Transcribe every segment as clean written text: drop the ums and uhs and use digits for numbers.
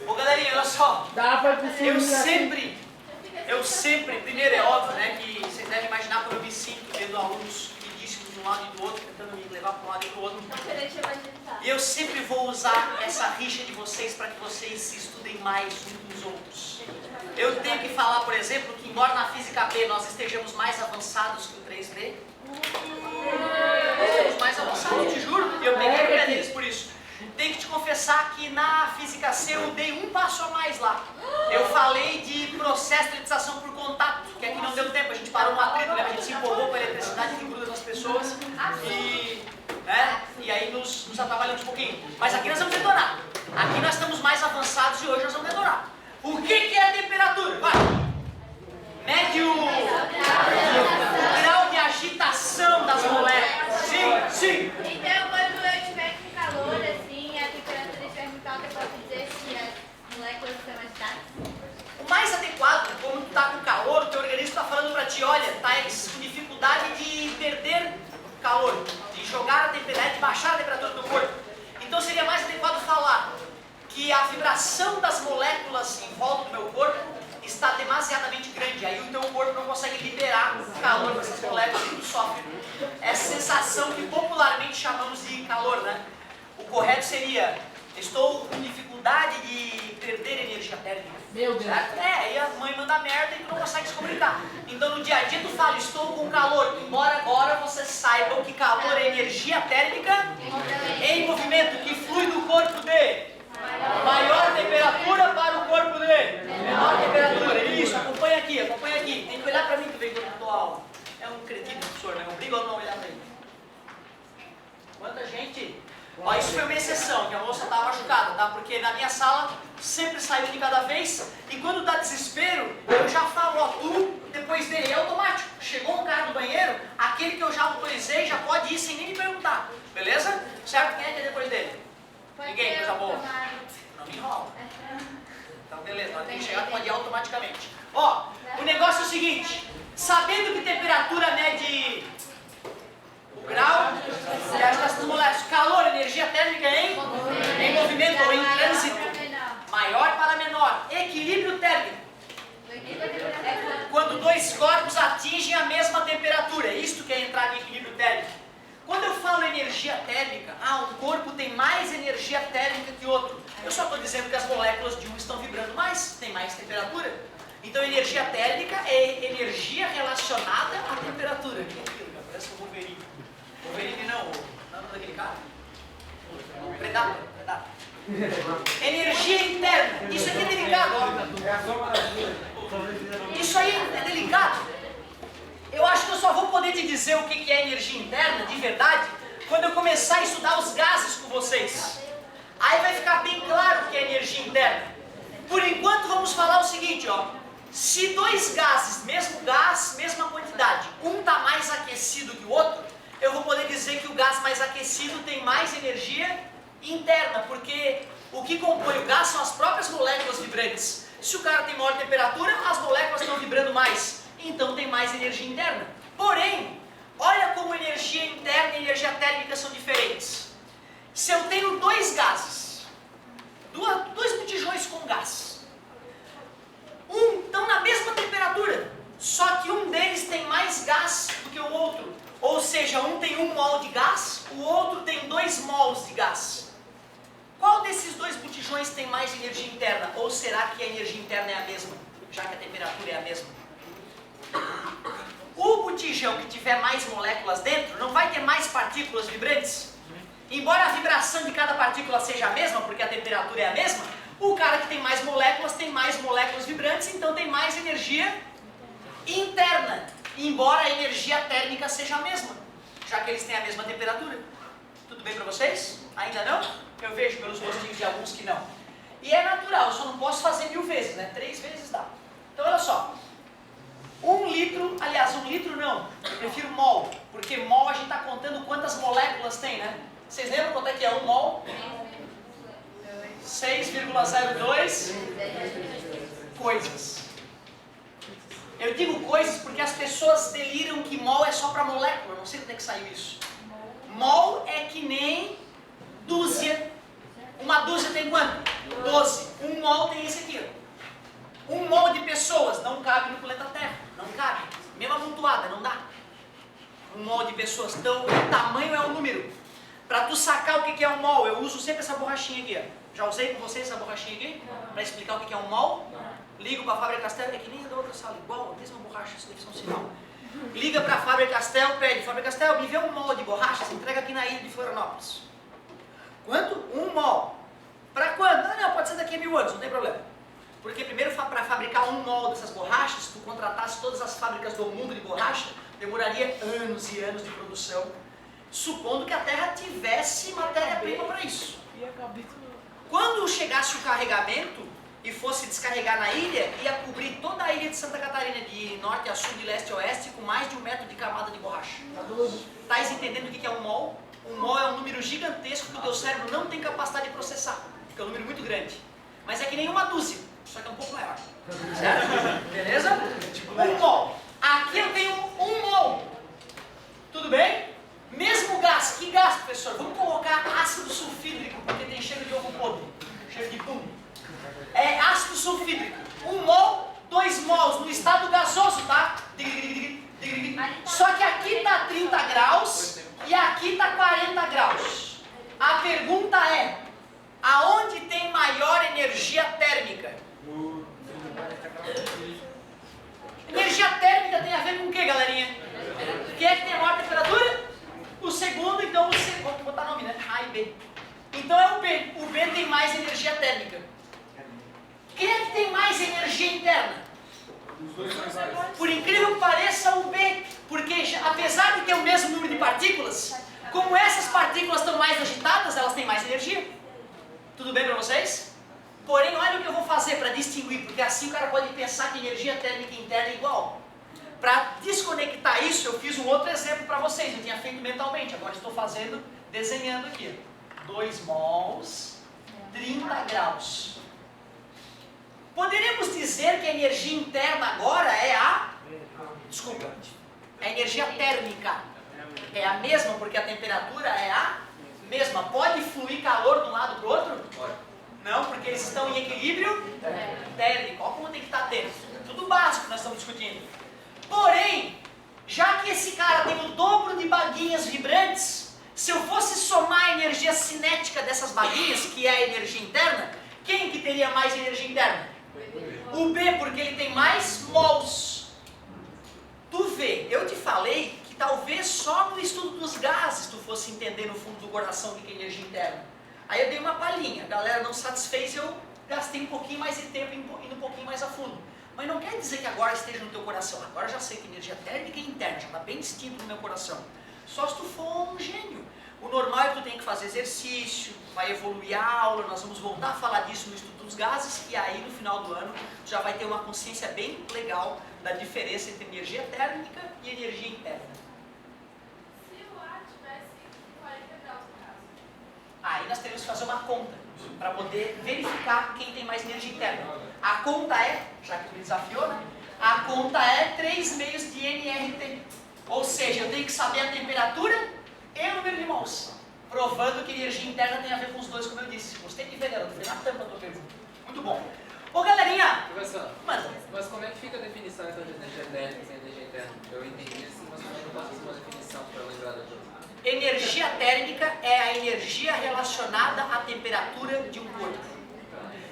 Ô galerinha, olha só. Eu sempre, primeiro é óbvio, né, que vocês devem imaginar como eu me sinto vendo alunos lindíssimos de um lado e do outro, tentando me levar para um lado e para o outro. E eu sempre vou usar essa rixa de vocês para que vocês se estudem mais uns dos outros. Eu tenho que falar, por exemplo, que embora na física B nós estejamos mais avançados que o 3B, nós estamos mais avançados, eu te juro, e eu peguei a deles por isso. Tenho que te confessar que na física C eu dei um passo a mais lá. Eu falei de processo de eletrização por contato, que aqui não deu tempo, a gente parou no atrito, né? A gente se empolgou com a eletricidade que gruda nas pessoas e aí nos atrapalhamos um pouquinho. Mas aqui nós vamos detonar. Aqui nós estamos mais avançados e hoje nós vamos detonar. O que é a temperatura? Vai! Mede o grau de agitação das moléculas. Sim. Então, quando eu estiver com calor, assim, a temperatura estiver muito alta, eu posso dizer se as moléculas estão agitadas? O mais adequado, como tu está com calor, o teu organismo está falando para ti, olha, tá com dificuldade de perder calor, de jogar a temperatura, de baixar a temperatura do corpo. Então seria mais adequado falar que a vibração das moléculas em volta do meu corpo está demasiadamente grande, aí o teu corpo não consegue liberar o calor dessas moléculas e tu sofre essa sensação que popularmente chamamos de calor, né? O correto seria, estou com dificuldade de perder energia térmica. Meu Deus. Certo? E a mãe manda merda e tu não consegue se comunicar. Então no dia a dia tu fala, estou com calor, embora agora vocês saibam que calor é energia térmica em movimento, que flui do corpo de maior temperatura para o corpo de menor temperatura. Isso, acompanha aqui. Tem que olhar para mim também quando eu dou aula. É um cretino, professor, né? Obrigo a não olhar para ele. Quanta gente... Ó, isso foi uma exceção, que a moça estava machucada, tá? Porque na minha sala sempre sai um de cada vez e quando dá desespero, eu já falo, ó, tu, depois dele, é automático. Chegou um cara no banheiro, aquele que eu já autorizei já pode ir sem nem me perguntar. Beleza? Certo? Quem é que é depois dele? Ninguém, coisa boa. Não me enrola. Então, beleza, na hora que chegar, pode ir automaticamente. Ó, o negócio é o seguinte: sabendo que temperatura mede o grau e as das moléculas, calor, energia térmica em movimento ou em trânsito, maior para menor, equilíbrio térmico. Quando dois corpos atingem a mesma temperatura, é isto que é entrar em equilíbrio térmico. Quando eu falo energia térmica, um corpo tem mais energia térmica que outro. Eu só estou dizendo que as moléculas de um estão vibrando mais, tem mais temperatura. Então energia térmica é energia relacionada à temperatura. Que é aquilo, cara? Parece um Wolverine. Wolverine não, daquele cara? Predator. Energia interna. Isso aqui é delicado, ó. Isso aí é delicado. Eu acho que eu só vou poder te dizer o que é energia interna, de verdade, quando eu começar a estudar os gases com vocês. Aí vai ficar bem claro o que é energia interna. Por enquanto vamos falar o seguinte, ó. Se dois gases, mesmo gás, mesma quantidade, um está mais aquecido que o outro, eu vou poder dizer que o gás mais aquecido tem mais energia interna, porque o que compõe o gás são as próprias moléculas vibrantes. Se o cara tem maior temperatura, as moléculas estão vibrando mais. Então tem mais energia interna. Porém, olha como energia interna e energia térmica são diferentes. Se eu tenho dois gases, dois botijões com gás, estão na mesma temperatura, só que um deles tem mais gás do que o outro. Ou seja, um tem 1 mol de gás, o outro tem 2 mols de gás. Qual desses dois botijões tem mais energia interna? Ou será que a energia interna é a mesma, já que a temperatura é a mesma? O botijão que tiver mais moléculas dentro não vai ter mais partículas vibrantes. Embora a vibração de cada partícula seja a mesma, porque a temperatura é a mesma, o cara que tem mais moléculas vibrantes, então tem mais energia interna, embora a energia térmica seja a mesma, já que eles têm a mesma temperatura. Tudo bem para vocês? Ainda não? Eu vejo pelos rostinhos de alguns que não. E é natural, eu só não posso fazer 1000 vezes, né? 3 vezes dá. Então olha só. 1 litro, aliás, 1 litro não, eu prefiro mol, porque mol a gente está contando quantas moléculas tem, né? Vocês lembram quanto é que é 1 mol? 6,02 coisas. Eu digo coisas porque as pessoas deliram que mol é só para molécula, não sei onde é que saiu isso. Mol é que nem dúzia. Uma dúzia tem quanto? 12. Um mol tem esse aqui. Um mol de pessoas não cabe no planeta Terra. Não cabe. Mesmo amontoada, não dá. Um mol de pessoas. Então, o tamanho é um número. Para tu sacar o que é um mol, eu uso sempre essa borrachinha aqui. Ó. Já usei com vocês essa borrachinha aqui? Para explicar o que é um mol? Ligo para a Faber-Castell, é que nem a da outra sala, igual, a mesma borracha, isso deve ser um sinal. Liga para a Faber-Castell, pede, Faber-Castell, me vê um mol de borrachas, entrega aqui na ilha de Florianópolis. Quanto? Um mol. Para quando? Ah, não, pode ser daqui a 1000 anos, não tem problema. Porque primeiro, para fabricar um mol dessas borrachas, se tu contratasse todas as fábricas do mundo de borracha, demoraria anos e anos de produção, supondo que a Terra tivesse matéria-prima para isso. Quando chegasse o carregamento e fosse descarregar na ilha, ia cobrir toda a ilha de Santa Catarina, de norte a sul, de leste a oeste, com mais de 1 metro de camada de borracha. Estás entendendo o que é um mol? Um mol é um número gigantesco que o teu cérebro não tem capacidade de processar, porque é um número muito grande. Mas é que nem uma dúzia, só que é um pouco maior. Certo? Beleza? Um mol. Aqui eu tenho um mol. Tudo bem? Mesmo gás. Que gás, professor? Vamos colocar ácido sulfídrico, porque tem cheiro de ovo podre. Cheiro de pum. É ácido sulfídrico. 1 mol, 2 mols no estado gasoso, tá? Só que aqui está 30 graus e aqui está 40 graus. A pergunta é, aonde tem maior energia térmica? Energia térmica tem a ver com o que, galerinha? Quem é que tem a maior temperatura? O segundo, então, vamos botar nome, né? A e B. Então é o B. O B tem mais energia térmica. Quem é que tem mais energia interna? Por incrível que pareça, o B. Porque apesar de ter o mesmo número de partículas, como essas partículas estão mais agitadas, elas têm mais energia. Tudo bem para vocês? Porém, olha o que eu vou fazer para distinguir, porque assim o cara pode pensar que energia térmica interna é igual. Para desconectar isso, eu fiz um outro exemplo para vocês. Eu tinha feito mentalmente, agora estou fazendo, desenhando aqui. 2 mols, 30 graus. Poderíamos dizer que a energia interna agora é a... Desculpa. É a energia térmica. É a mesma, porque a temperatura é a mesma. Pode fluir calor de um lado para o outro? Pode. Não, porque eles estão em equilíbrio térmico. Olha como tem que estar dentro. Tudo básico que nós estamos discutindo. Porém, já que esse cara tem o dobro de baguinhas vibrantes, se eu fosse somar a energia cinética dessas baguinhas, que é a energia interna, quem que teria mais energia interna? O B, porque ele tem mais mols. Tu vê, eu te falei que talvez só no estudo dos gases tu fosse entender no fundo do coração o que é energia interna. Aí eu dei uma palhinha, a galera não satisfez, eu gastei um pouquinho mais de tempo indo um pouquinho mais a fundo. Mas não quer dizer que agora esteja no teu coração. Agora eu já sei que energia térmica e interna já está bem distinto no meu coração. Só se tu for um gênio. O normal é que tu tem que fazer exercício, vai evoluir a aula, nós vamos voltar a falar disso no estudo dos gases, e aí no final do ano tu já vai ter uma consciência bem legal da diferença entre energia térmica e energia interna. Se o ar tivesse 40 graus no caso. Aí nós teremos que fazer uma conta, para poder verificar quem tem mais energia interna. A conta é, já que tu me desafiou, né? A conta é 3 meios de nRT. Ou seja, eu tenho que saber a temperatura e o número de mols. Provando que energia interna tem a ver com os dois, como eu disse. Gostei de ver, garoto. Foi na tampa da tua pergunta. Muito bom. Ô, galerinha! Professor, Manda. mas como é que fica a definição então de energia térmica e energia interna? Eu entendi assim, mas como é que eu posso fazer uma definição para eu lembrar depois? Energia térmica é a energia relacionada à temperatura de um corpo.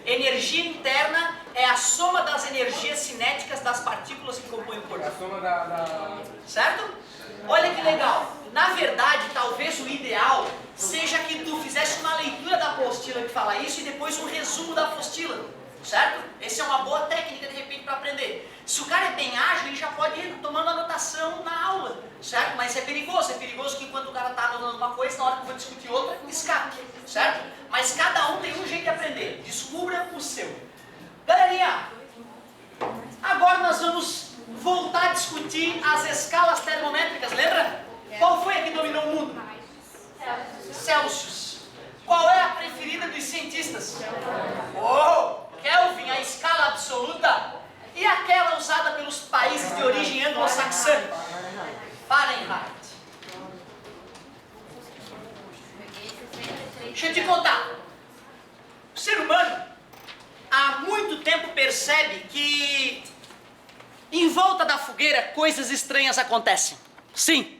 Energia interna é a soma das energias cinéticas das partículas que compõem o corpo. A soma da... Certo? Olha que legal. Na verdade, talvez o ideal seja que tu fizesse uma leitura da apostila que fala isso e depois um resumo da apostila. Certo? Essa é uma boa técnica, de repente, para aprender. Se o cara é bem ágil, ele já pode ir tomando anotação na aula. Certo? Mas é perigoso. É perigoso que enquanto o cara está anotando uma coisa, na hora que eu vou discutir outra, escape. Certo? Mas cada um tem um jeito de aprender. Descubra o seu. Galerinha, agora nós vamos voltar a discutir as escalas termométricas, lembra? Qual foi a que dominou o mundo? Celsius. Qual é a preferida dos cientistas? Oh, Kelvin, a escala absoluta. E aquela usada pelos países de origem anglo-saxã? Fahrenheit. Deixa eu te contar. O ser humano muito tempo percebe que em volta da fogueira coisas estranhas acontecem. Sim.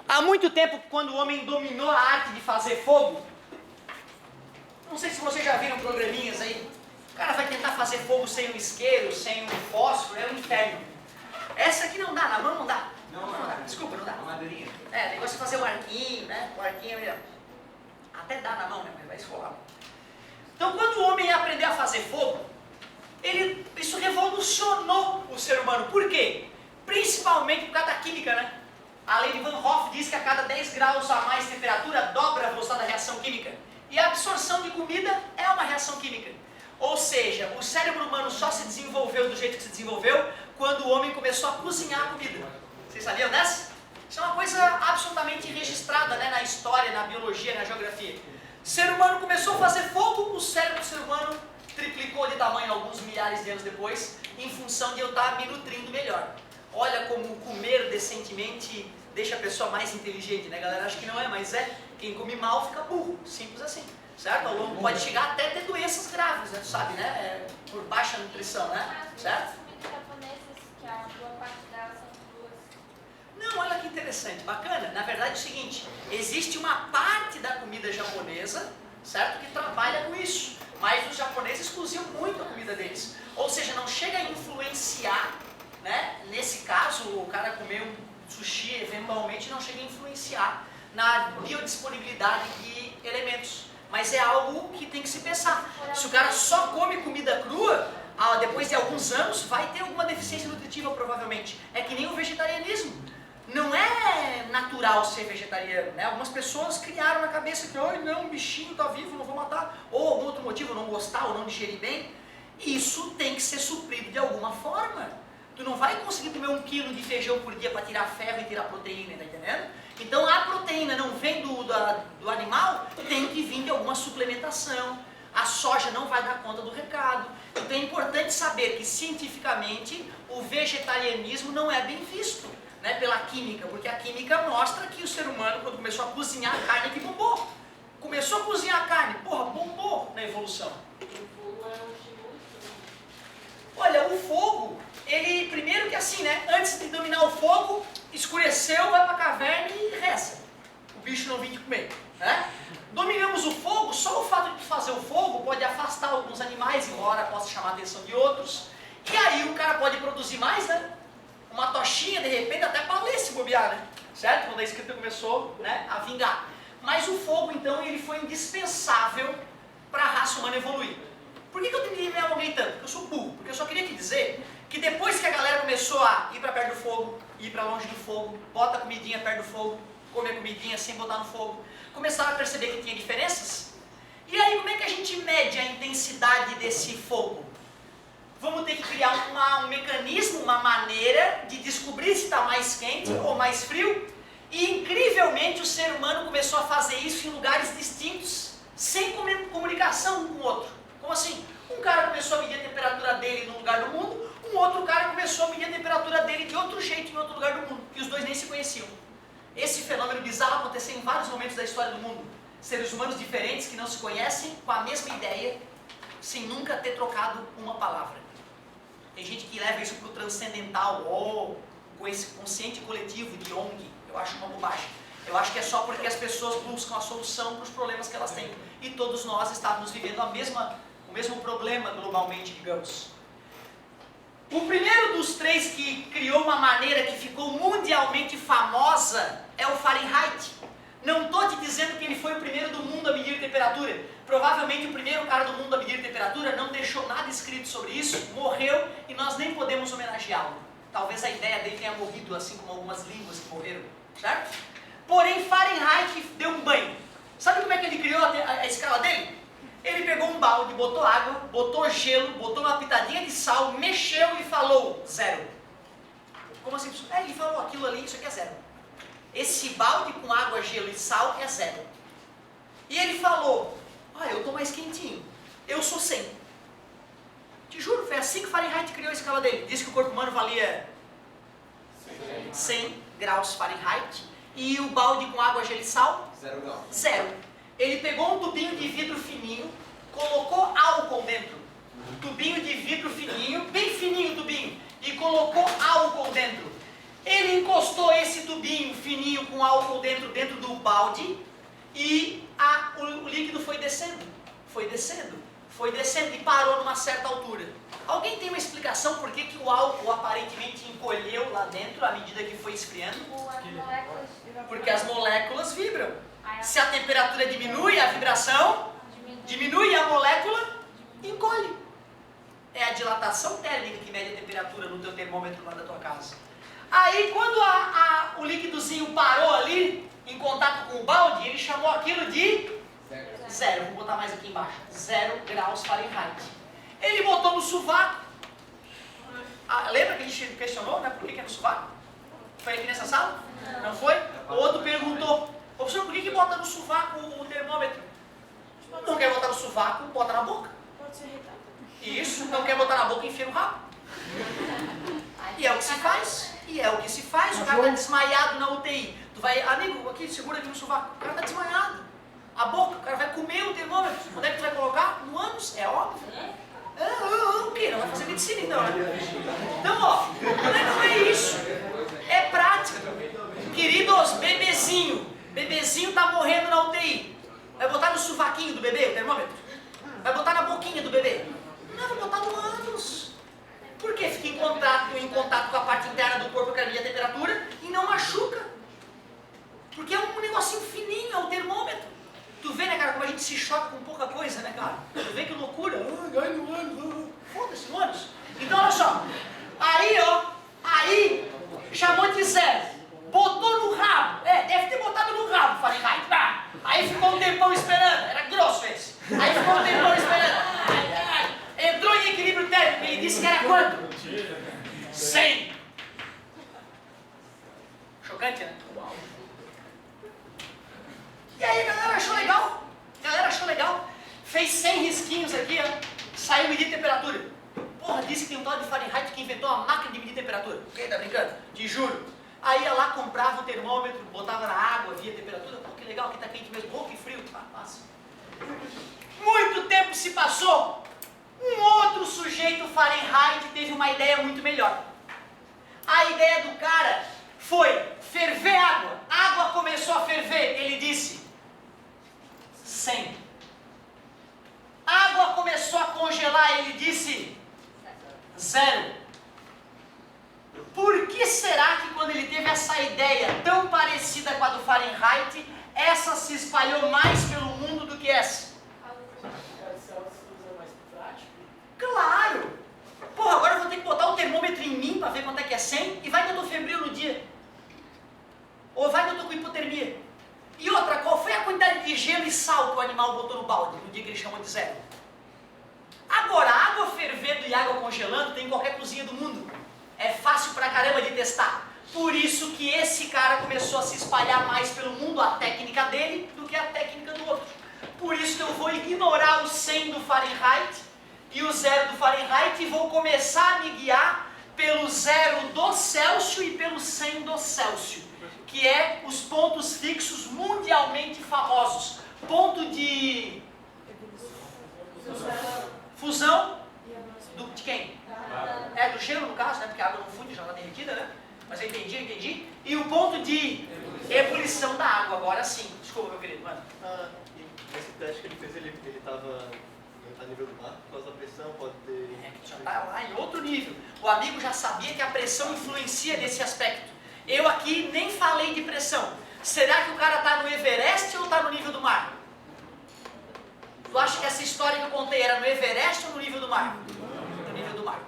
Há muito tempo, quando o homem dominou a arte de fazer fogo, não sei se vocês já viram programinhas aí, o cara vai tentar fazer fogo sem um isqueiro, sem um fósforo, é um inferno. Essa aqui não dá, na mão não dá. Não dá. Desculpa, não dá. Uma madeirinha. É, negócio de fazer o arquinho, né? O arquinho é melhor. Até dá na mão, né? Mas vai esfolar. Então, quando o homem aprendeu a fazer fogo, isso revolucionou o ser humano. Por quê? Principalmente por causa da química, né? A lei de Van Hoff diz que a cada 10 graus a mais de temperatura dobra a velocidade da reação química. E a absorção de comida é uma reação química. Ou seja, o cérebro humano só se desenvolveu do jeito que se desenvolveu quando o homem começou a cozinhar a comida. Vocês sabiam dessa? Isso é uma coisa absolutamente registrada, né, na história, na biologia, na geografia. O ser humano começou a fazer fogo, o cérebro do ser humano triplicou de tamanho alguns milhares de anos depois, em função de eu estar me nutrindo melhor. Olha como comer decentemente deixa a pessoa mais inteligente, né, galera? Acho que não é, mas é. Quem come mal fica burro, simples assim, certo? Ao longo pode chegar até ter doenças graves, né, tu sabe, né? Por baixa nutrição, né? Certo? Que a boa parte delas são duas. Não, olha que interessante, bacana. Na verdade é o seguinte, existe uma parte da comida japonesa, certo, que trabalha com isso. Mas os japoneses cozinham muito a comida deles. Ou seja, não chega a influenciar, né? Nesse caso, o cara comer um sushi, eventualmente, não chega a influenciar na biodisponibilidade de elementos. Mas é algo que tem que se pensar. Se o cara só come comida crua, depois de alguns anos, vai ter alguma deficiência nutritiva, provavelmente. É que nem o vegetarianismo. Não é natural ser vegetariano, né? Algumas pessoas criaram na cabeça que, ai não, um bichinho está vivo, não vou matar. Ou algum outro motivo, não gostar ou não digerir bem. Isso tem que ser suprido de alguma forma. Tu não vai conseguir comer 1 quilo de feijão por dia para tirar ferro e tirar proteína, tá entendendo? Então a proteína não vem do animal, tem que vir de alguma suplementação. A soja não vai dar conta do recado. Então é importante saber que cientificamente o vegetarianismo não é bem visto, né, pela química, porque a química mostra que o ser humano, quando começou a cozinhar a carne, que bombou. Começou a cozinhar a carne, porra, bombou na evolução. Olha, o fogo, ele, primeiro que assim, né, antes de dominar o fogo, escureceu, vai pra caverna e reza. O bicho não vem te comer, né? Dominamos o fogo, só o fato de fazer o fogo pode afastar alguns animais, embora possa chamar a atenção de outros. E aí o cara pode produzir mais, né? Uma tochinha, de repente, até para ler se bobear, né? Certo? Quando a escrita começou, né, a vingar. Mas o fogo, então, ele foi indispensável para a raça humana evoluir. Por que eu me alonguei tanto? Porque eu sou burro. Porque eu só queria te dizer que depois que a galera começou a ir para perto do fogo, ir para longe do fogo, bota a comidinha perto do fogo, come a comidinha sem botar no fogo, começaram a perceber que tinha diferenças. E aí, como é que a gente mede a intensidade desse fogo? Vamos ter que criar um mecanismo, uma maneira de descobrir se está mais quente ou mais frio. E incrivelmente o ser humano começou a fazer isso em lugares distintos, sem comunicação um com o outro. Como assim? Um cara começou a medir a temperatura dele num lugar do mundo, um outro cara começou a medir a temperatura dele de outro jeito em outro lugar do mundo. E os dois nem se conheciam. Esse fenômeno bizarro aconteceu em vários momentos da história do mundo. Seres humanos diferentes que não se conhecem, com a mesma ideia, sem nunca ter trocado uma palavra. Tem gente que leva isso para o transcendental, ou com esse consciente coletivo de ONG. Eu acho uma bobagem. Eu acho que é só porque as pessoas buscam a solução para os problemas que elas têm. E todos nós estávamos vivendo o mesmo problema globalmente, digamos. O primeiro dos três que criou uma maneira que ficou mundialmente famosa é o Fahrenheit. Não estou te dizendo que ele foi o primeiro do mundo a medir temperatura. Provavelmente o primeiro cara do mundo a medir temperatura não deixou nada escrito sobre isso, morreu e nós nem podemos homenageá-lo. Talvez a ideia dele tenha morrido, assim como algumas línguas que morreram, certo? Porém, Fahrenheit deu um banho. Sabe como é que ele criou a escala dele? Ele pegou um balde, botou água, botou gelo, botou uma pitadinha de sal, mexeu e falou 0. Como assim? Ele falou aquilo ali, isso aqui é 0. Esse balde com água, gelo e sal é 0. E ele falou, eu estou mais quentinho, eu sou 100. Te juro, foi assim que Fahrenheit criou a escala dele. Disse que o corpo humano valia 100 graus Fahrenheit. E o balde com água, gelo e sal? 0 graus. 0. Ele pegou um tubinho de vidro fininho, colocou álcool dentro. tubinho de vidro fininho, bem fininho o tubinho, e colocou álcool dentro. Ele encostou esse tubinho fininho com álcool dentro do balde e o líquido foi descendo e parou numa certa altura. Alguém tem uma explicação por que o álcool aparentemente encolheu lá dentro à medida que foi esfriando? Porque as moléculas vibram. Se a temperatura diminui, a vibração diminui e a molécula encolhe. É a dilatação térmica que mede a temperatura no teu termômetro lá da tua casa. Aí quando o líquidozinho parou ali, em contato com o balde, ele chamou aquilo de zero. Vou botar mais aqui embaixo. 0 graus Fahrenheit. Ele botou no sovaco. Lembra que a gente questionou, né? Por que é no sovaco? Foi aqui nessa sala? Não foi? O outro perguntou, professor, por que bota no sovaco o termômetro? Não quer botar no sovaco, bota na boca. Pode ser irritado. Isso, não quer botar na boca, enfia no rabo. E é o que se faz. O cara está desmaiado na UTI. Tu vai, amigo, aqui, segura aqui no sovaco. O cara está desmaiado. A boca, o cara vai comer o termômetro. Onde é que tu vai colocar? No ânus, é óbvio. O quê? Não vai fazer medicina então, né? Então, ó, não é isso. É prática. Queridos, bebezinho tá morrendo na UTI. Vai botar no sovaquinho do bebê o termômetro? Vai botar na boquinha do bebê? Não, vai botar no ânus. Por quê? Fica em contato com a parte interna do corpo que mede a temperatura e não machuca. Porque é um negocinho fininho, é o termômetro. Tu vê, né, cara, como a gente se choca com pouca coisa, né, cara? Tu vê que loucura. Foda-se, no ânus. Então, olha só. Aí, chamou de zero. Botou no rabo. Deve ter botado no rabo. Falei, vai. Aí ficou um tempão esperando. Era grosso esse. Aí ficou um tempão esperando. Entrou em equilíbrio térmico. Ele disse que era quanto? 100. Chocante, né? Uau. E aí a galera achou legal. Fez 100 risquinhos aqui, ó. Saiu medir temperatura. Porra, disse que tem um tal de Fahrenheit que inventou uma máquina de medir temperatura. Quem tá brincando? Te juro. Aí ia lá, comprava o termômetro, botava na água, via a temperatura. Pô, que legal, aqui tá quente mesmo. Pô, que frio. Passa. Muito tempo se passou. Um outro sujeito Fahrenheit teve uma ideia muito melhor. A ideia do cara foi ferver água. A água começou a ferver. Ele disse 100. A água começou a congelar. Ele disse 0. Por que será que quando ele teve essa ideia tão parecida com a do Fahrenheit, essa se espalhou mais pelo mundo do que essa? Claro! Porra, agora eu vou ter que botar o termômetro em mim para ver quanto é que é 100 e vai que eu tô febril no dia. Ou vai que eu tô com hipotermia. E outra, qual foi a quantidade de gelo e sal que o animal botou no balde no dia que ele chamou de 0? Agora, água fervendo e água congelando tem em qualquer cozinha do mundo. É fácil pra caramba de testar. Por isso que esse cara começou a se espalhar mais pelo mundo, a técnica dele, do que a técnica do outro. Por isso que eu vou ignorar o 100 do Fahrenheit e o 0 do Fahrenheit e vou começar a me guiar pelo 0 do Celsius e pelo 100 do Celsius, que é os pontos fixos mundialmente famosos. Ponto de fusão de quem? Do gelo no caso, né? Porque a água não funde, já está derretida, né? Mas eu entendi. E o ponto de ebulição da água, agora sim. Desculpa, meu querido, mano. Nesse teste que ele fez, ele estava a nível do mar, por causa da pressão, pode ter... Já está lá em outro nível. O amigo já sabia que a pressão influencia nesse aspecto. Eu aqui nem falei de pressão. Será que o cara está no Everest ou está no nível do mar? Tu acha que essa história que eu contei era no Everest ou no nível do mar? No nível do mar.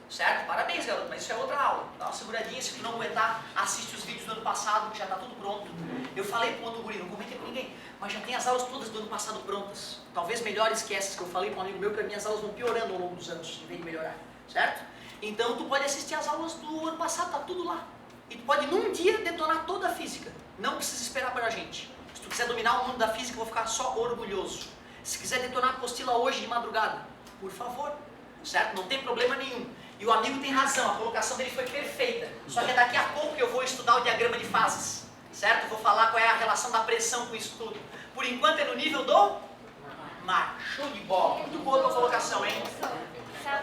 Certo? Parabéns, garoto, mas isso é outra aula. Dá uma seguradinha, se tu não aguentar, assiste os vídeos do ano passado, que já está tudo pronto. Eu falei para o outro guri, não comentei com ninguém, mas já tem as aulas todas do ano passado prontas. Talvez melhores que essas que eu falei para um amigo meu, que as minhas aulas vão piorando ao longo dos anos, em vez de melhorar. Certo? Então tu pode assistir as aulas do ano passado, tá tudo lá. E tu pode num dia detonar toda a física. Não precisa esperar para a gente. Se tu quiser dominar o mundo da física, eu vou ficar só orgulhoso. Se quiser detonar a apostila hoje de madrugada, por favor. Certo? Não tem problema nenhum. E o amigo tem razão, a colocação dele foi perfeita. Só que daqui a pouco eu vou estudar o diagrama de fases. Certo? Vou falar qual é a relação da pressão com isso tudo. Por enquanto é no nível do mar. Show de bola. Muito boa a tua colocação, hein? Sabe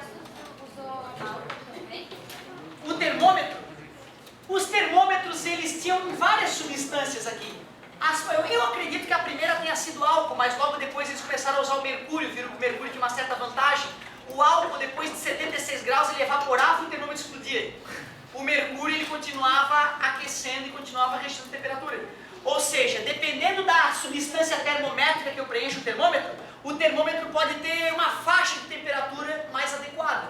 aquecendo e continuava registrando temperatura. Ou seja, dependendo da substância termométrica que eu preencho o termômetro pode ter uma faixa de temperatura mais adequada.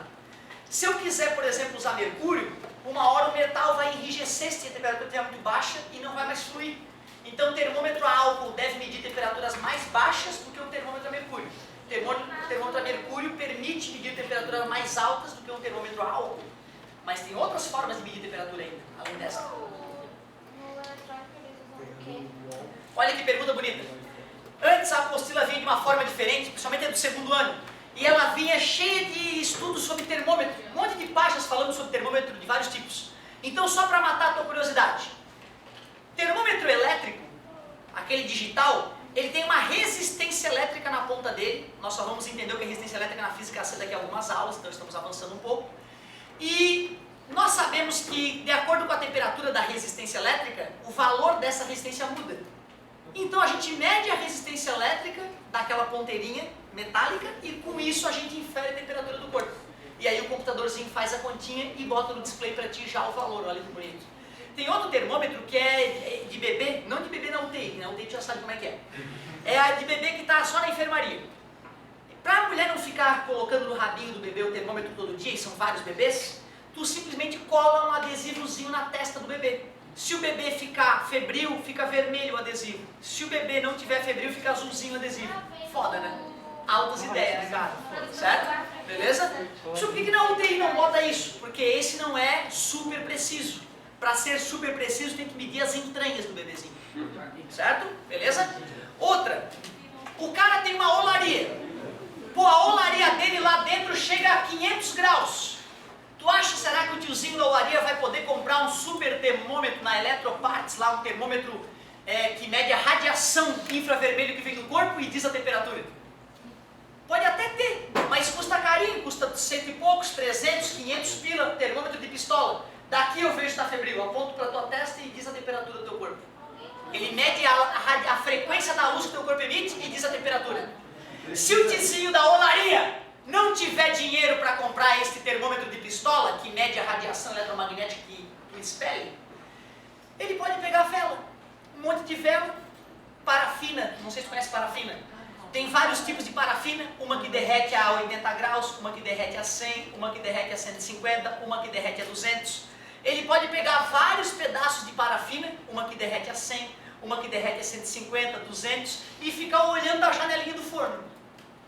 Se eu quiser, por exemplo, usar mercúrio, uma hora o metal vai enrijecer se a temperatura estiver muito baixa e não vai mais fluir. Então o termômetro a álcool deve medir temperaturas mais baixas do que o termômetro a mercúrio. O termômetro a mercúrio permite medir temperaturas mais altas do que um termômetro a álcool. Mas tem outras formas de medir temperatura ainda, além dessa. No eletrônico eles usam o quê? Olha que pergunta bonita. Antes a apostila vinha de uma forma diferente, principalmente a do segundo ano. E ela vinha cheia de estudos sobre termômetro. Um monte de páginas falando sobre termômetro de vários tipos. Então, só para matar a tua curiosidade. Termômetro elétrico, aquele digital, ele tem uma resistência elétrica na ponta dele. Nós só vamos entender o que é resistência elétrica na física C daqui a algumas aulas, então estamos avançando um pouco. E nós sabemos que, de acordo com a temperatura da resistência elétrica, o valor dessa resistência muda. Então a gente mede a resistência elétrica daquela ponteirinha metálica e com isso a gente infere a temperatura do corpo. E aí o computadorzinho faz a continha e bota no display para ti já o valor, olha que bonito. Tem outro termômetro que é de bebê, não de bebê na UTI, na UTI tu já sabe como é que é. É a de bebê que está só na enfermaria. Para a mulher não ficar colocando no rabinho do bebê o termômetro todo dia, e são vários bebês, tu simplesmente cola um adesivozinho na testa do bebê. Se o bebê ficar febril, fica vermelho o adesivo. Se o bebê não tiver febril, fica azulzinho o adesivo. Foda, né? Altas ideias, cara. Certo? Beleza? Por que na UTI não bota isso? Porque esse não é super preciso. Para ser super preciso, tem que medir as entranhas do bebezinho. Certo? Beleza? Outra. O cara tem uma olaria. Pô, a olaria dele lá dentro chega a 500 graus. Tu acha, será que o tiozinho da olaria vai poder comprar um super termômetro na Electroparts, lá um termômetro que mede a radiação infravermelho que vem do corpo e diz a temperatura? Pode até ter, mas custa carinho, custa 100 e poucos, 300, 500 pila, termômetro de pistola. Daqui eu vejo se está febril, aponto para a tua testa e diz a temperatura do teu corpo. Ele mede a frequência da luz que o teu corpo emite e diz a temperatura. Se o tiozinho da olaria não tiver dinheiro para comprar este termômetro de pistola, que mede a radiação eletromagnética que tu expele, ele pode pegar vela, um monte de vela, parafina, não sei se tu conhece parafina. Tem vários tipos de parafina, uma que derrete a 80 graus, uma que derrete a 100, uma que derrete a 150, uma que derrete a 200. Ele pode pegar vários pedaços de parafina, uma que derrete a 100, uma que derrete a 150, 200, e ficar olhando a janelinha do forno.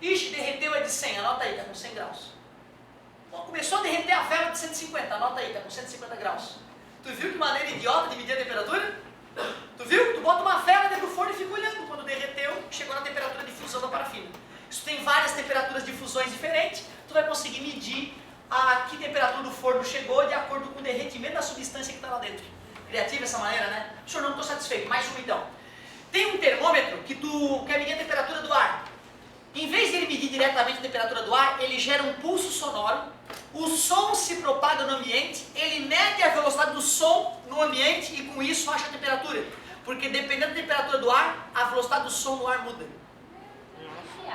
Ixi, derreteu é de 100, anota aí, está com 100 graus. Bom, começou a derreter a vela de 150, anota aí, está com 150 graus. Tu viu que maneira idiota de medir a temperatura? Tu viu? Tu bota uma vela dentro do forno e fica olhando. Quando derreteu, chegou na temperatura de fusão da parafina. Se tu tem várias temperaturas de fusões diferentes, tu vai conseguir medir a que temperatura do forno chegou de acordo com o derretimento da substância que está lá dentro. Criativa essa maneira, né? Senhor, não estou satisfeito. Mais uma então. Tem um termômetro que tu quer medir a temperatura do ar. Em vez de ele medir diretamente a temperatura do ar, ele gera um pulso sonoro, o som se propaga no ambiente, ele mede a velocidade do som no ambiente e com isso acha a temperatura. Porque dependendo da temperatura do ar, a velocidade do som no ar muda.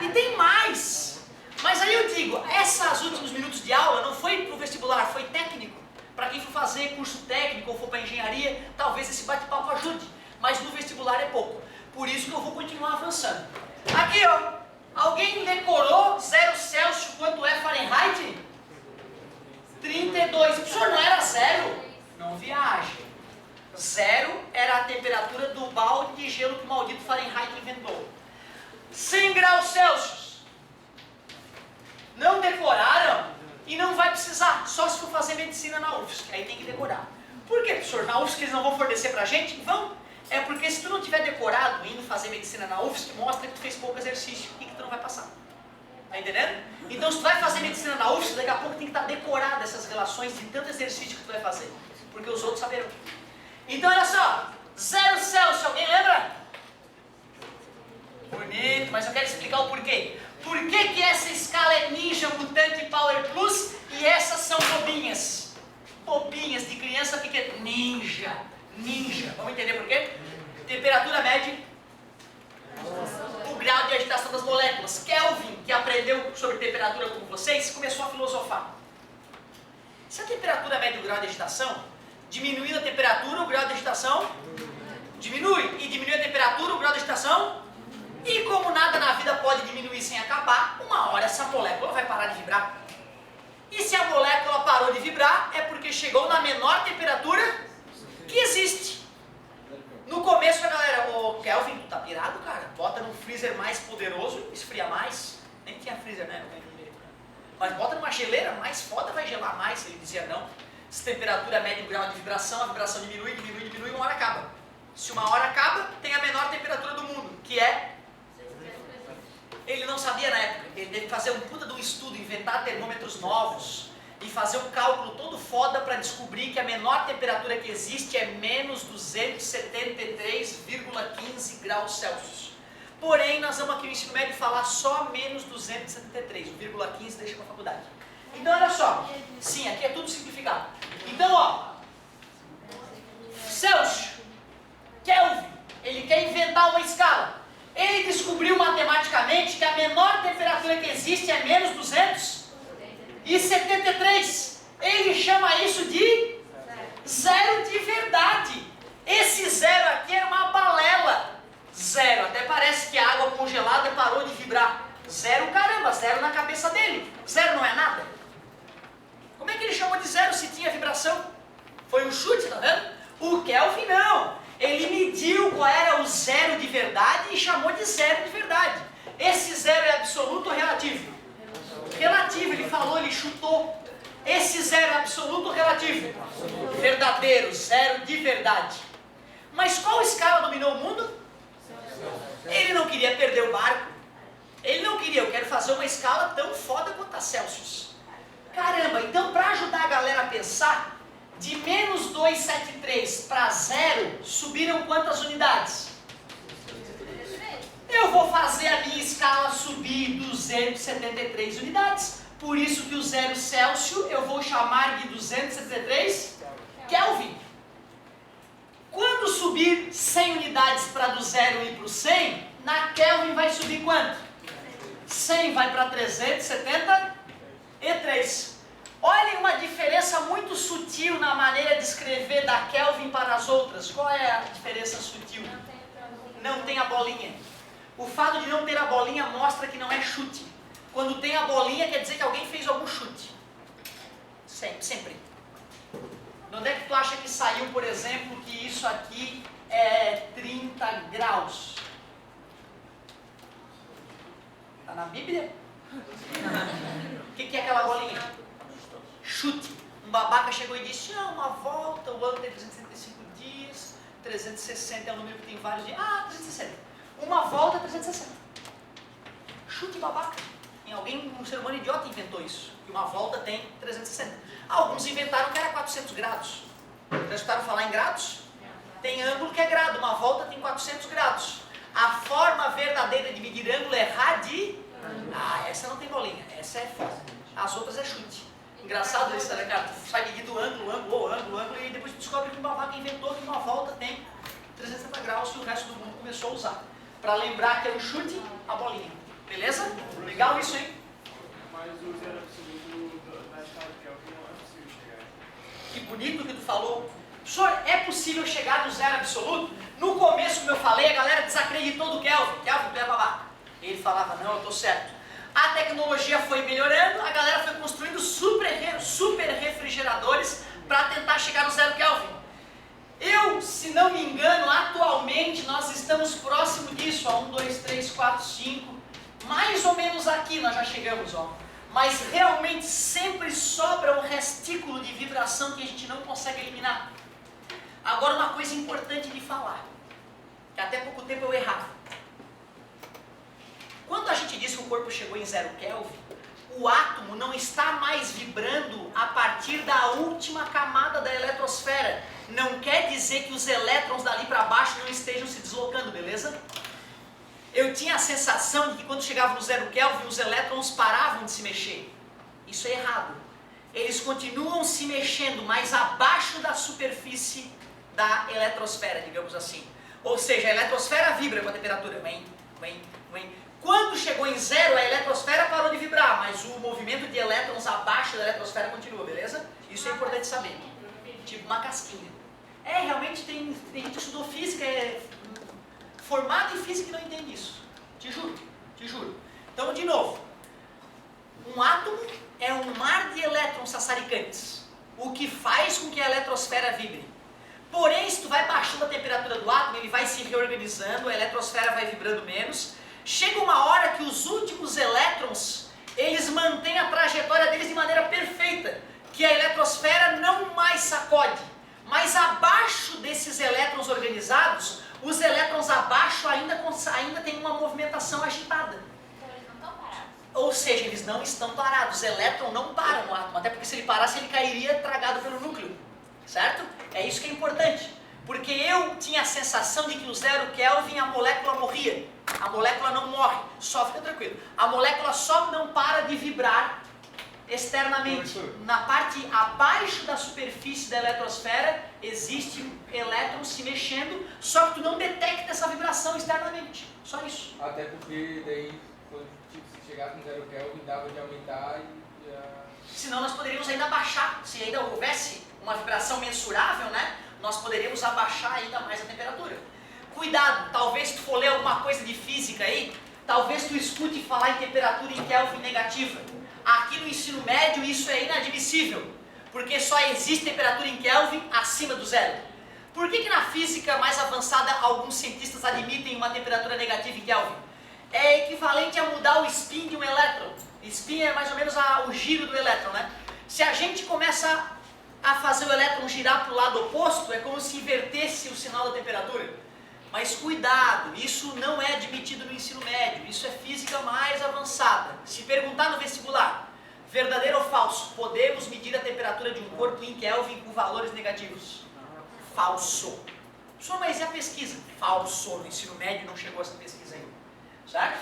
E tem mais! Mas aí eu digo, esses últimos minutos de aula não foi para o vestibular, foi técnico. Para quem for fazer curso técnico ou for para engenharia, talvez esse bate-papo ajude. Mas no vestibular é pouco. Por isso que eu vou continuar avançando. Aqui, ó. Alguém decorou 0 Celsius quanto é Fahrenheit? 32. Professor, não era 0? Não viaje. 0 era a temperatura do balde de gelo que o maldito Fahrenheit inventou. 100 graus Celsius. Não decoraram e não vai precisar, só se for fazer medicina na UFSC, aí tem que decorar. Por quê, professor? Na UFSC eles não vão fornecer pra gente? Vão. É porque se tu não tiver decorado indo fazer medicina na UFSC, mostra que tu fez pouco exercício e que tu não vai passar. Tá entendendo? Então se tu vai fazer medicina na UFSC, daqui a pouco tem que estar decorado essas relações de tanto exercício que tu vai fazer. Porque os outros saberão. Então olha só, 0 Celsius, alguém lembra? Bonito, mas eu quero explicar o porquê. Por que essa escala é Ninja, Mutante, Power Plus e essas são bobinhas? Bobinhas de criança fica ninja. Ninja. Vamos entender por quê? Temperatura mede o grau de agitação das moléculas. Kelvin, que aprendeu sobre temperatura com vocês, começou a filosofar. Se a temperatura mede o grau de agitação, Diminuindo a temperatura, o grau de agitação diminui. E diminui a temperatura, o grau de agitação. E como nada na vida pode diminuir sem acabar, uma hora essa molécula vai parar de vibrar. E se a molécula parou de vibrar, é porque chegou na menor temperatura que existe. No começo a galera, ô Kelvin, tu tá pirado, cara? Bota num freezer mais poderoso, esfria mais. Nem tinha freezer, né? Mas bota numa geleira mais foda, vai gelar mais. Ele dizia não. Se a temperatura mede o grau de vibração, a vibração diminui, uma hora acaba. Se uma hora acaba, tem a menor temperatura do mundo, que é... Ele não sabia na época, ele teve que fazer um puta de um estudo, inventar termômetros novos e fazer um cálculo todo foda para descobrir que a menor temperatura que existe é menos 273,15 graus Celsius. Porém, nós vamos aqui no ensino médio falar só menos 273, o vírgula 15 deixa para a faculdade. Então, olha só, sim, aqui é tudo simplificado. Então, ó, Celsius, Kelvin, ele quer inventar uma escala. Ele descobriu matematicamente que a menor temperatura que existe é menos 273. Ele chama isso de zero de verdade. Esse zero aqui é uma balela. Zero, até parece que a água congelada parou de vibrar. Zero, caramba, zero na cabeça dele. Zero não é nada. Como é que ele chamou de zero se tinha vibração? Foi um chute, tá vendo? O Kelvin não. Ele mediu qual era o zero de verdade e chamou de zero de verdade. Esse zero é absoluto ou relativo? Relativo, ele falou, ele chutou. Esse zero é absoluto ou relativo? Verdadeiro, zero de verdade. Mas qual escala dominou o mundo? Ele não queria perder o barco. Ele não queria, eu quero fazer uma escala tão foda quanto a Celsius. Caramba, então para ajudar a galera a pensar, de menos 273 para zero, subiram quantas unidades? Eu vou fazer a minha escala subir 273 unidades. Por isso que o zero Celsius eu vou chamar de 273 Kelvin. Quando subir 100 unidades para do zero ir para o 100, na Kelvin vai subir quanto? 100 vai para 373. Olhem uma diferença muito sutil na maneira de escrever da Kelvin para as outras. Qual é a diferença sutil? Não tem a bolinha. O fato de não ter a bolinha mostra que não é chute. Quando tem a bolinha quer dizer que alguém fez algum chute. Sempre. De onde é que tu acha que saiu, por exemplo, que isso aqui é 30 graus? Está na Bíblia? O que é aquela bolinha? Chute. Um babaca chegou e disse, uma volta, o ano tem 365 dias, 360 é um número que tem vários dias. 360. Uma volta é 360. Chute babaca. Um ser humano idiota inventou isso, que uma volta tem 360. Alguns inventaram que era 400 graus. Já escutaram falar em grados? Tem ângulo que é grado, uma volta tem 400 graus. A forma verdadeira de medir ângulo é essa não tem bolinha, essa é foda. As outras é chute. Engraçado isso, né, cara? Tu sai medindo ângulo, e depois tu descobre que um babaca inventou que uma volta tem 360 graus e o resto do mundo começou a usar. Para lembrar que é o chute, a bolinha. Beleza? Legal isso, hein? Mas o zero absoluto da escala de Kelvin não é possível chegar. Que bonito que tu falou. Professor, é possível chegar do zero absoluto? No começo, como eu falei, a galera desacreditou do Kelvin. Kelvin, tu é babaca. Ele falava, não, eu estou certo. A tecnologia foi melhorando, a galera foi construindo super refrigeradores para tentar chegar no zero Kelvin. Se não me engano, atualmente nós estamos próximo disso, 1, 2, 3, 4, 5, mais ou menos aqui nós já chegamos, ó. Mas realmente sempre sobra um restículo de vibração que a gente não consegue eliminar. Agora uma coisa importante de falar, que até pouco tempo eu errava. Quando a gente diz que o corpo chegou em zero Kelvin, o átomo não está mais vibrando a partir da última camada da eletrosfera. Não quer dizer que os elétrons dali para baixo não estejam se deslocando, beleza? Eu tinha a sensação de que quando chegava no zero Kelvin, os elétrons paravam de se mexer. Isso é errado. Eles continuam se mexendo, mas abaixo da superfície da eletrosfera, digamos assim. Ou seja, a eletrosfera vibra com a temperatura. Quando chegou em zero, a eletrosfera parou de vibrar, mas o movimento de elétrons abaixo da eletrosfera continua, beleza? Isso é importante saber. tipo uma casquinha. Realmente tem gente que estudou física, formado em física e não entende isso. Te juro, te juro. Então, de novo, um átomo é um mar de elétrons sassaricantes, o que faz com que a eletrosfera vibre. Porém, se tu vai baixando a temperatura do átomo, ele vai se reorganizando, a eletrosfera vai vibrando menos. Chega uma hora que os últimos elétrons, eles mantêm a trajetória deles de maneira perfeita, que a eletrosfera não mais sacode. Mas abaixo desses elétrons organizados, os elétrons abaixo ainda têm uma movimentação agitada. Então eles não estão parados. Ou seja, eles não estão parados, o elétron não para no átomo, até porque se ele parasse ele cairia tragado pelo núcleo, certo? É isso que é importante, porque eu tinha a sensação de que no 0 Kelvin a molécula morria. A molécula não morre, só fica tranquilo. A molécula só não para de vibrar externamente. Na parte abaixo da superfície da eletrosfera existe elétrons se mexendo, só que tu não detecta essa vibração externamente. Só isso. Até porque daí, quando se chegasse no 0 Kelvin, dava de aumentar Senão nós poderíamos ainda baixar, se ainda houvesse uma vibração mensurável, né? Nós poderíamos abaixar ainda mais a temperatura. Cuidado, talvez tu for ler alguma coisa de física aí, talvez tu escute falar em temperatura em Kelvin negativa. Aqui no ensino médio isso é inadmissível, porque só existe temperatura em Kelvin acima do 0. Por que na física mais avançada alguns cientistas admitem uma temperatura negativa em Kelvin? É equivalente a mudar o spin de um elétron. Spin é mais ou menos o giro do elétron, né? Se a gente começa a fazer o elétron girar para o lado oposto, é como se invertesse o sinal da temperatura. Mas cuidado, isso não é admitido no ensino médio, isso é física mais avançada. Se perguntar no vestibular, verdadeiro ou falso, podemos medir a temperatura de um corpo em Kelvin com valores negativos? Falso. Senhor, mas e a pesquisa? Falso, no ensino médio não chegou essa pesquisa ainda. Certo?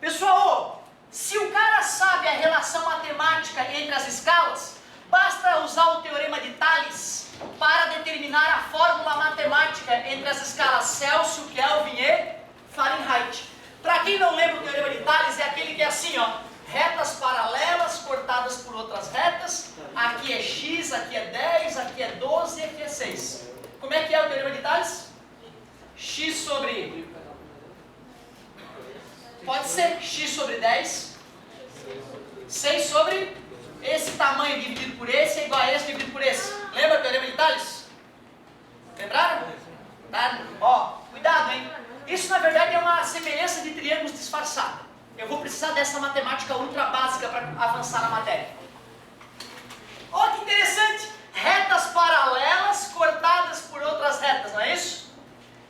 Pessoal, se o cara sabe a relação matemática entre as escalas, basta usar o teorema de Thales para determinar a fórmula matemática entre as escalas Celsius, Kelvin e Fahrenheit. Para quem não lembra o teorema de Thales, é aquele que é assim, ó, retas paralelas cortadas por outras retas, aqui é x, aqui é 10, aqui é 12 e aqui é 6. Como é que é o teorema de Thales? X sobre... Pode ser x sobre 10, 6 sobre esse tamanho dividido por esse é igual a esse dividido por esse. Lembra o teorema de Thales? Lembraram? Tá? Ó, cuidado, hein? Isso na verdade é uma semelhança de triângulos disfarçada. Eu vou precisar dessa matemática ultra básica para avançar na matéria. Ó, que interessante! Retas paralelas cortadas por outras retas, não é isso?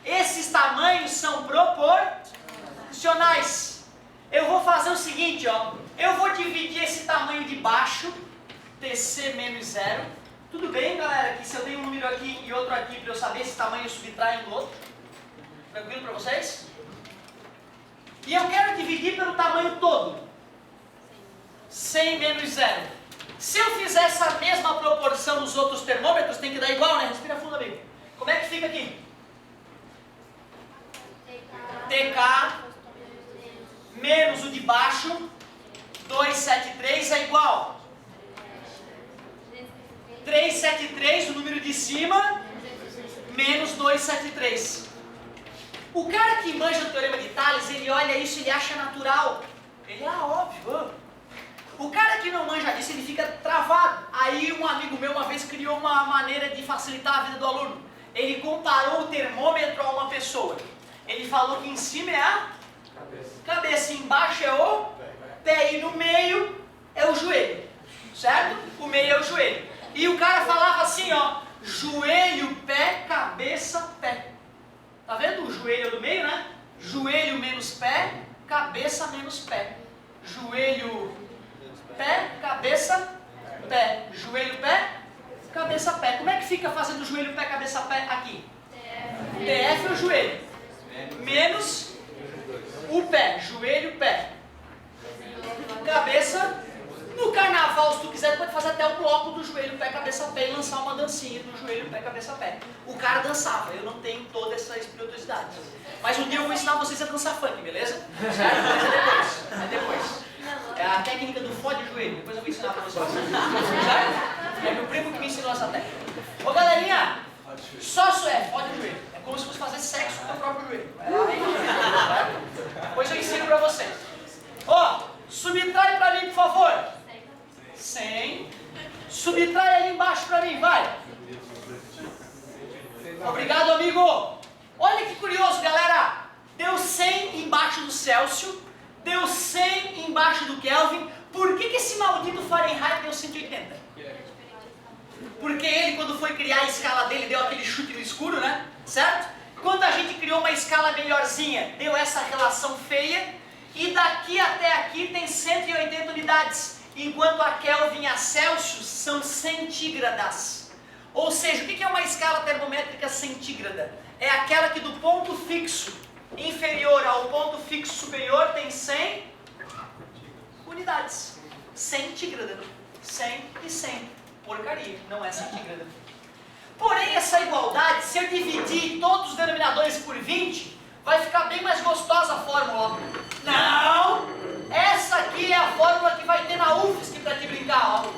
Esses tamanhos são proporcionais. Eu vou fazer o seguinte, ó. Eu vou dividir esse tamanho de baixo, TC menos 0. Tudo bem, galera? Que se eu tenho um número aqui e outro aqui, para eu saber esse tamanho subtrai um do outro. Tranquilo para vocês? E eu quero dividir pelo tamanho todo. 100 menos 0. Se eu fizer essa mesma proporção nos outros termômetros, tem que dar igual, né? Respira fundo, amigo. Como é que fica aqui? TK menos o de baixo, 273 é igual 373, o número de cima, menos 273. O cara que manja o teorema de Thales, ele olha isso e ele acha natural. Ele, óbvio. O cara que não manja disso, ele fica travado. Aí um amigo meu uma vez criou uma maneira de facilitar a vida do aluno. Ele comparou o termômetro a uma pessoa. Ele falou que em cima é a cabeça, embaixo é o pé e no meio é o joelho, certo? O meio é o joelho. E o cara falava assim, ó, joelho, pé, cabeça, pé. Tá vendo? O joelho é do meio, né? Joelho menos pé, cabeça menos pé. Joelho, pé, cabeça, pé. Joelho, pé, cabeça, pé. Como é que fica fazendo joelho, pé, cabeça, pé aqui? TF é o joelho. Menos o pé, joelho, pé, cabeça. No carnaval, se tu quiser, tu pode fazer até o bloco do joelho, pé, cabeça, pé e lançar uma dancinha do joelho, pé, cabeça, pé. O cara dançava, eu não tenho toda essa espirituosidade. Mas um dia eu vou ensinar vocês a dançar funk, beleza? Certo? Mas é depois. É a técnica do fode joelho, depois eu vou ensinar pra vocês. Certo? É meu primo que me ensinou essa técnica. Ô galerinha, só fode o joelho. É como se fosse fazer sexo com o próprio joelho. Depois eu ensino pra vocês. Ó, subtrai pra mim, por favor. 100. Subtrai ali embaixo pra mim, vai. Obrigado, amigo. Olha que curioso, galera. Deu 100 embaixo do Celsius. Deu 100 embaixo do Kelvin. Por que esse maldito Fahrenheit deu 180? Porque ele, quando foi criar a escala dele, deu aquele chute no escuro, né? Certo? Quando a gente criou uma escala melhorzinha, deu essa relação feia. E daqui até aqui tem 180 unidades. Enquanto a Kelvin e a Celsius são centígradas. Ou seja, o que é uma escala termométrica centígrada? É aquela que do ponto fixo inferior ao ponto fixo superior tem 100 unidades. Centígrada. 100 e 100. Porcaria, não é centígrada. Porém, essa igualdade, se eu dividir todos os denominadores por 20, vai ficar bem mais gostosa a fórmula. Não! Essa aqui é a fórmula que vai ter na UFSC para te brincar, ó.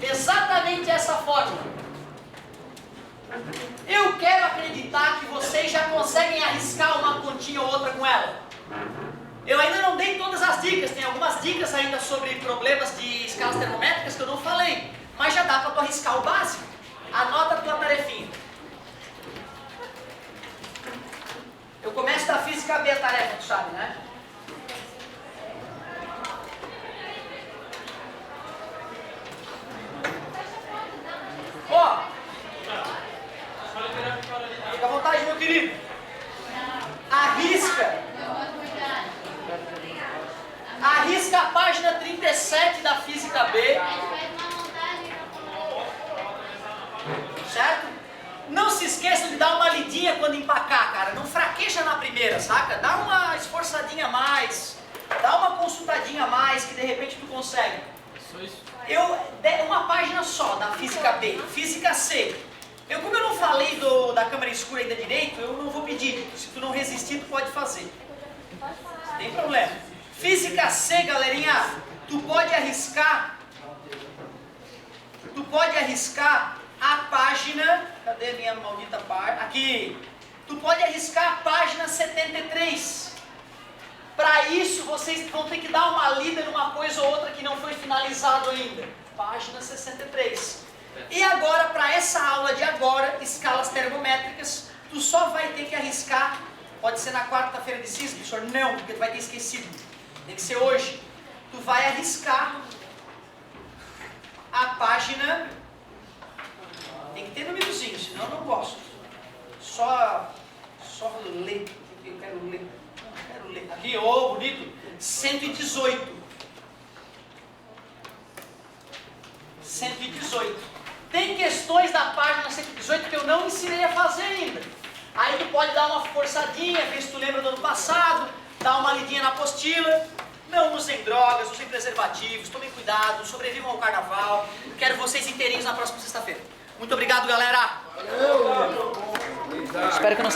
Exatamente essa fórmula. Eu quero acreditar que vocês já conseguem arriscar uma continha ou outra com ela. Eu ainda não dei todas as dicas, tem algumas dicas ainda sobre problemas de escalas termométricas que eu não falei, mas já dá para tu arriscar o básico. Anota a tua tarefinha. Eu começo da física B a tarefa, tu sabe, né? Ó, fica à vontade, meu querido. Arrisca a página 37 da Física B. Certo? Não se esqueça de dar uma lidinha quando empacar, cara. Não fraqueja na primeira, saca? Dá uma esforçadinha a mais. Dá uma consultadinha a mais que de repente tu consegue. Uma página só da Física B. Física C. Como eu não falei da câmera escura ainda direito, eu não vou pedir. Se tu não resistir, tu pode fazer. Não tem problema. Física C, galerinha, tu pode arriscar a página, cadê minha maldita página? Aqui. Tu pode arriscar a página 73. Para isso, vocês vão ter que dar uma lida numa coisa ou outra que não foi finalizado ainda. Página 63. E agora, para essa aula de agora, escalas termométricas, tu só vai ter que arriscar, pode ser na quarta-feira de CISB, senhor? Não, porque tu vai ter esquecido. Tem que ser hoje. Tu vai arriscar a página, tem que ter númerozinho, senão eu não gosto. Só ler, eu quero ler. Aqui, ô, bonito, 118. 118. Tem questões da página 118 que eu não ensinei a fazer ainda. Aí tu pode dar uma forçadinha, ver se tu lembra do ano passado, dar uma lidinha na apostila. Não usem drogas, usem preservativos, tomem cuidado, sobrevivam ao carnaval. Quero vocês inteirinhos na próxima sexta-feira. Muito obrigado, galera. Valeu. Espero que eu não